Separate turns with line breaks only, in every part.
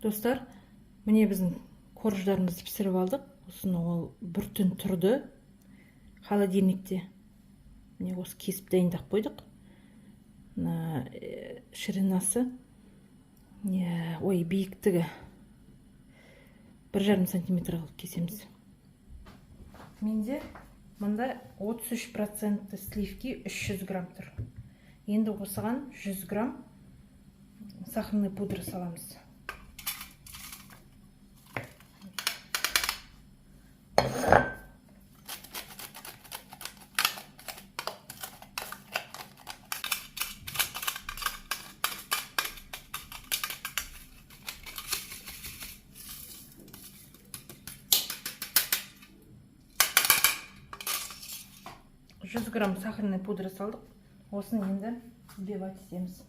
Достар, міне біздің корждарымызды пісіріп алдық. Осыны ол бір түн тұрды холодильникте. Міне осы кесіп дайындап қойдық. Мына ширинасы, биіктігі 1,5 сантиметр қылып кесеміз. Менде мында 33% сливки 300 грамм тұр. Енді осыған 100 грамм сахарный пудра саламыз. Жүз грамм сахарный пудра салдық. Осыны енді взбивать етеміз.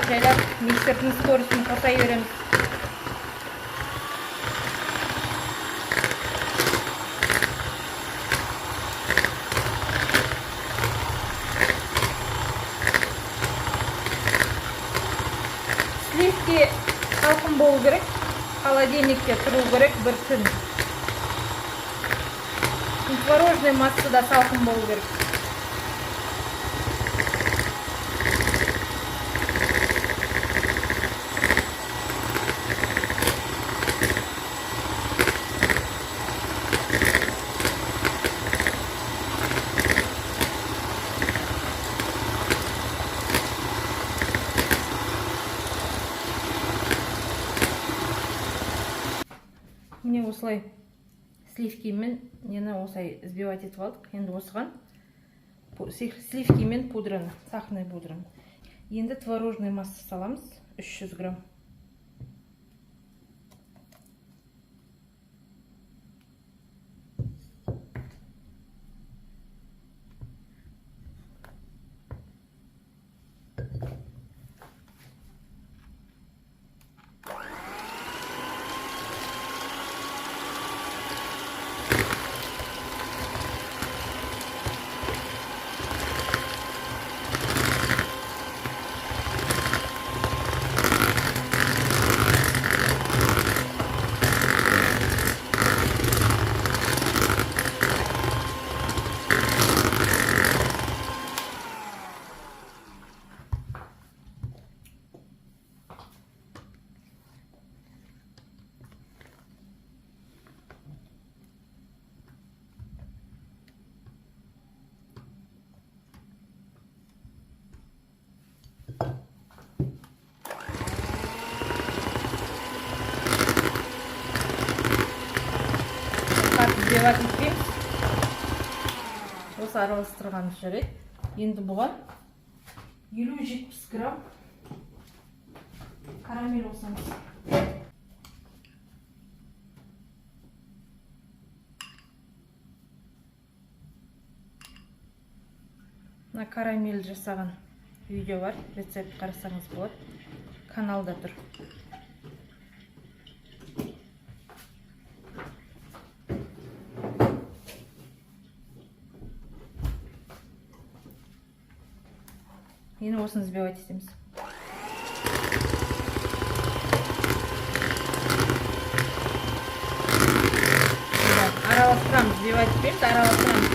Жайлап миксердің скоростын қосай береміз. Сливки салқын болу керек, холодильникте тұру керек бір түн. Творожный масса да салқын болу керек. Міне осылай сливкимен нені осылай взбивать етіп алдық. Енді осыған сливкимен пудраны, сахарный пудраны. Енді творожный масса саламыз 300 грамм. Взбивать етпейміз. Осы араластырғанымыз жарайды. Енді бұған 50-70 грамм карамель қосамыз. Мына карамель жасаған видео бар, рецепт қарасаңыз болады. Каналда тұр. Енді осыны взбивать етеміз. Араластырамыз, взбивать етпейміз, араластырамыз.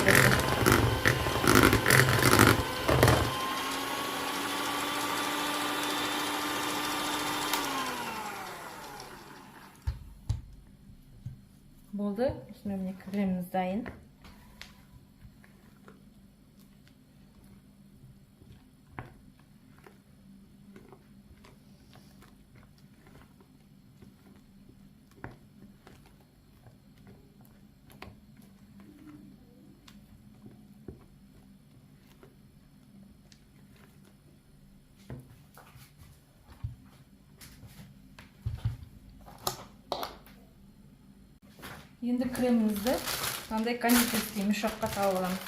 Болды, осымен міне креміміз дайын. Енді кремімізді мынандай кондитерский мешокқа салып аламыз.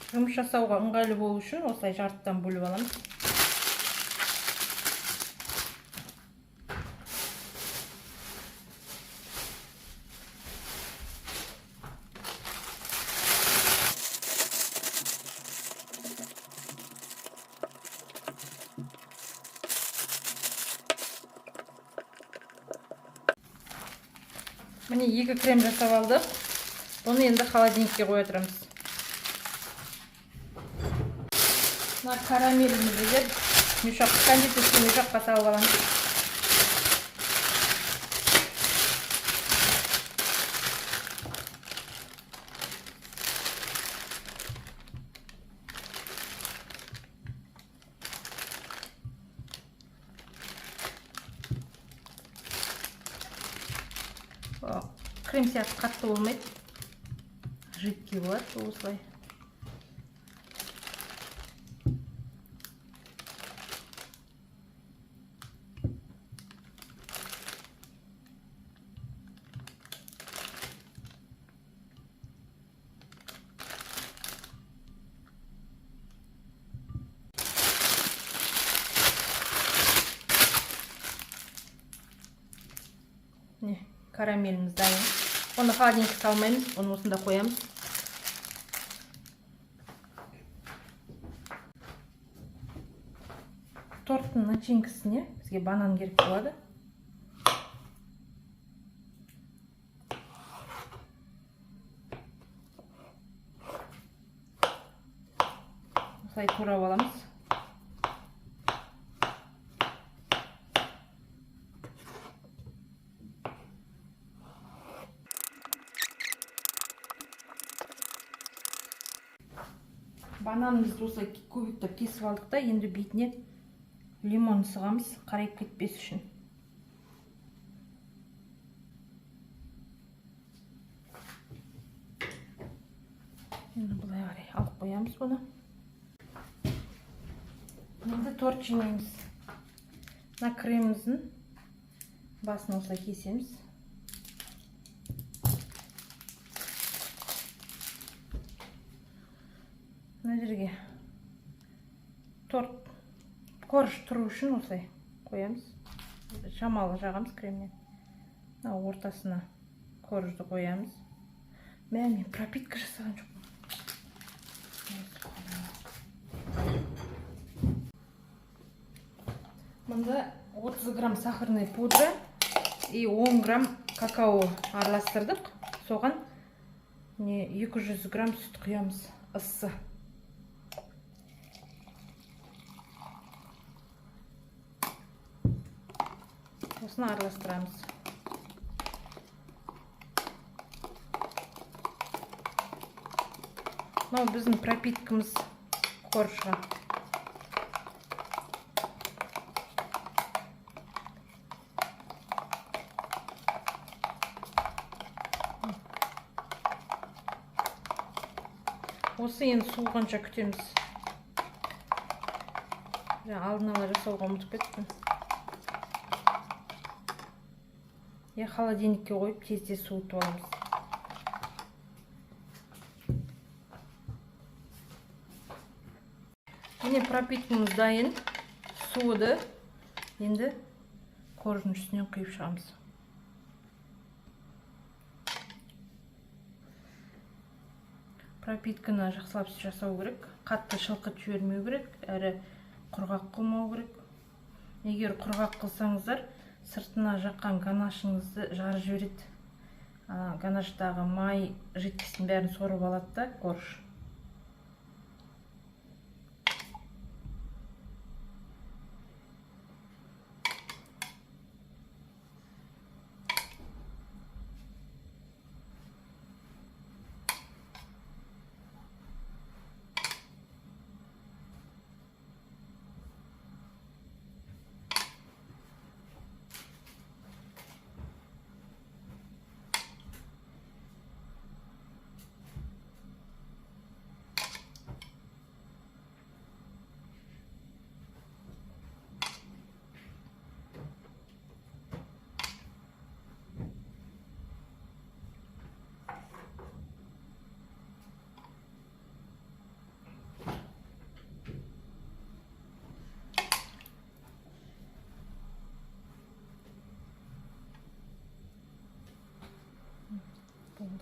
Жұмыс жасауға ыңғайлы болу үшін осылай жартыдан бөліп аламыз. Міне 2 крем жасап алдық. Оны енді холодильникке қоя тұрамыз. Мына карамелімізді де кондитерский мешокқа салып аламыз. Крем сияқты қатты болмайды. Жидкий болады осылай. Не, карамеліміз дайын. Оны холодильникке салмаймыз, оны осында қоямыз. Торттың начинкасіне бізге банан керек болады. Осылай турап аламыз. Бананымызды осылай көбіктеп кесіп алдық та, енді бетіне лимон сығамыз, қарайып кетпес үшін. Енді бұлай қарай алып қоямыз бұны. Енді торт жинаймыз. Мына креміміздің басын осылай кесеміз. Мына жерге торт корж тұру үшін осылай қоямыз. Шамалы жағамыз кремнен. Ортасына коржды қоямыз. Мен пропитка жасаған жоқпын. Мында 30 грамм сахарный пудра и 10 грамм какао араластырдық. Соған 200 грамм сүт құямыз, ыссы. Осыны араластырамыз. Мынау біздің пропиткамыз коржға. Осы енді суығанша күтеміз. Алдын ала жасауға ұмытып кеттім. Холодильникке қойып тез-тез суытып аламыз. Міне пропиткамыз дайын, суыды. Енді корждың үстінен құйып шығамыз. Пропитканы жақсылап жасау керек. Қатты шылқып жібермеу керек, әрі құрғақ қылмау керек. Егер құрғақ қылсаңыздар, сыртына жаққан ганашыңызды жарып жібереді. Ганаштағы май жидкостың бәрін сорып алады да корж.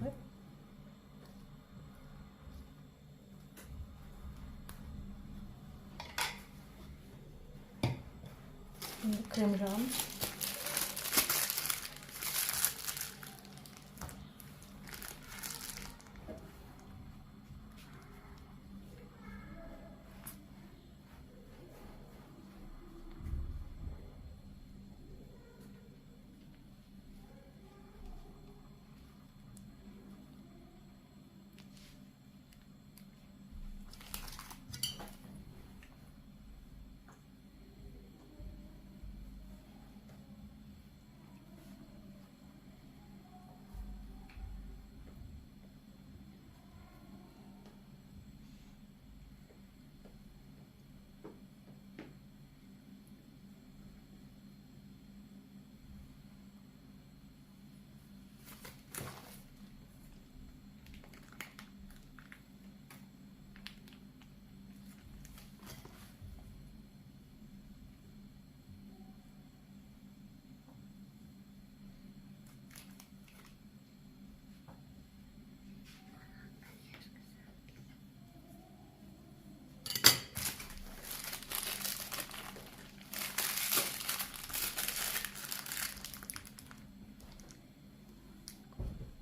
болды. Şimdi krem жағамыз.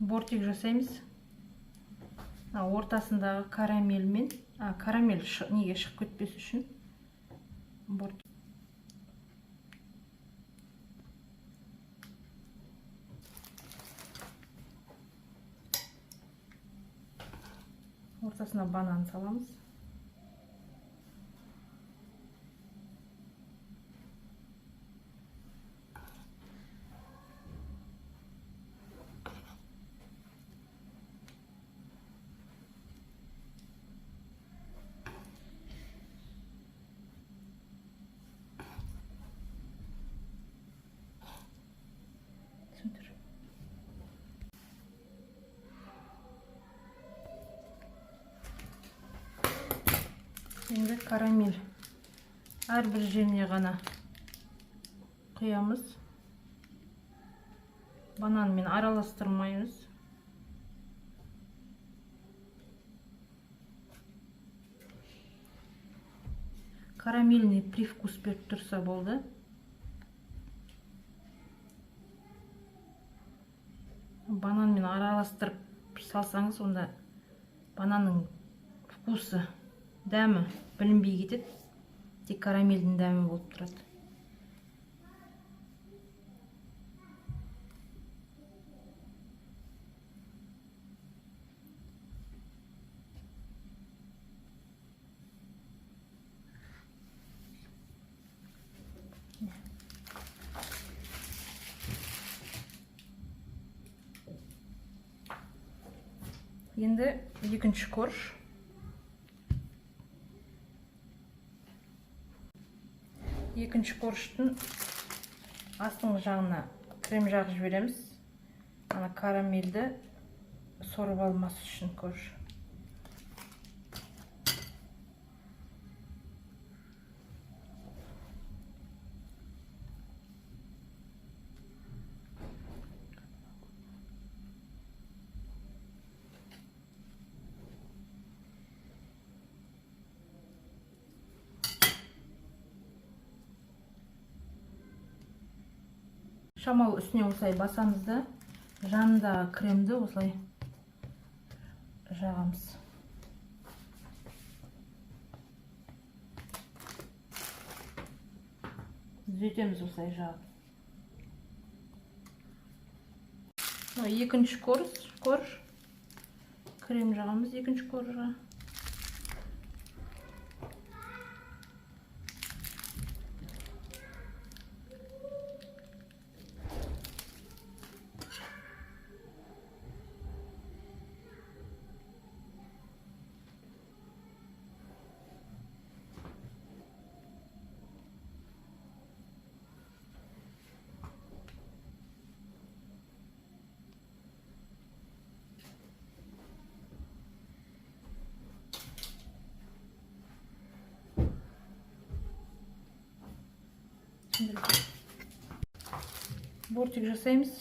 Бортик жасаймыз. Ортасындағы карамельмен, карамель неге шығып кетпес үшін бортик. Ортасына банан саламыз. Енді карамель әрбір жеріне ғана құямыз. Бананмен араластырмаймыз. Карамельный привкус беріп тұрса болды. Бананмен араластырып салсаңыз, онда бананның вкусы, дәмі білінбей кетеді. Тек карамельдің дәмі болып тұрады. Енді екінші корж. Екінші корждың астыңғы жағына крем жағып жібереміз. Ана карамельді сорып алмас үшін корж. Шамал үстіне осылай басамыз да, жанында кремді осылай жағамыз. Түзетеміз осылай жағып. Екінші корж. Крем жағамыз екінші коржға. Бортик жасаймыз.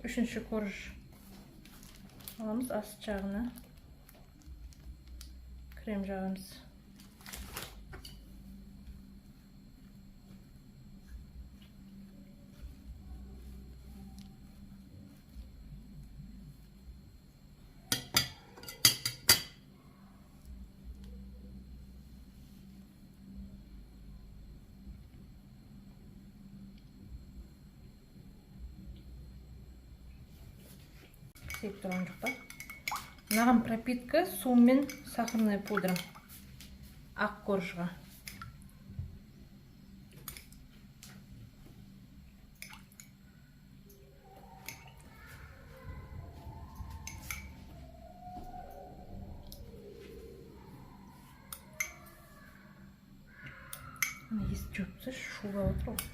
Үшінші корж аламыз, аст жағына крем жағамыз. Сеп тұрған жоқ па? Мынаған пропитка су мен сахарный пудра. Ақ коржға. Есі жөпсі шуға отыр ғой.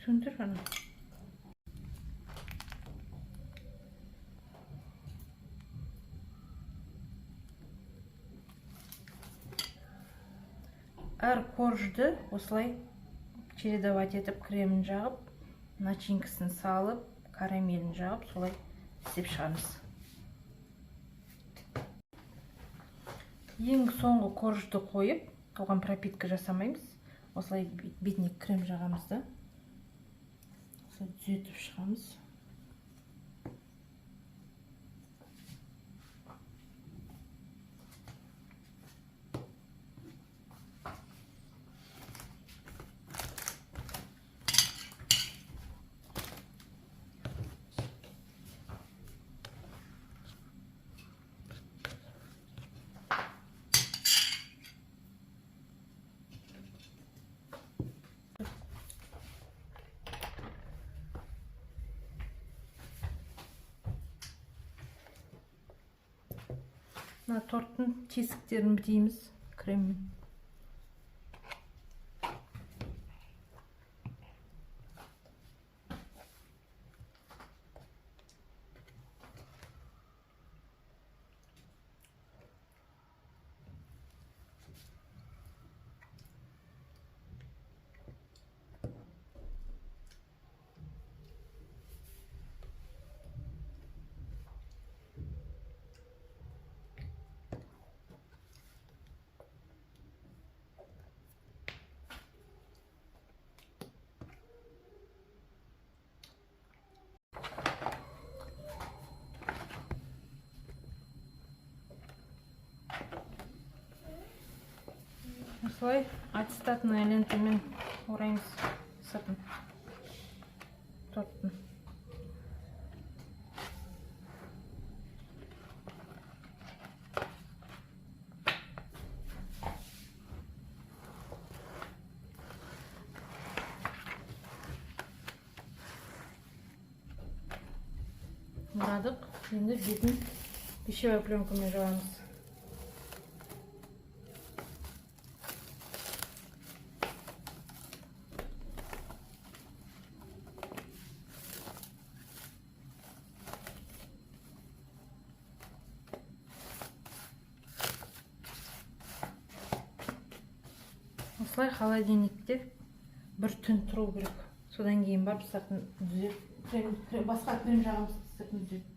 Söndür hanım. Әр коржды осылай чередовать етіп, кремін жағып, начинкасын салып, карамелін жағып, солай істеп шығамыз. Ең соңғы коржды қойып, оған пропитка жасамаймыз. Осылай бетіне крем жағамыз да. Түзетіп шығамыз. Мына торттың тесіктерін бітейміз креммен. Осылай аттестатная лентамен ораймыз сыртын торттың. Мұрадық, енді бетін пищевой пленкамен жабамыз. Осылай холодильникте бір түн тұру керек. Содан кейін барып сыртын түзеп, басқа крем жағамыз сыртын түзеп.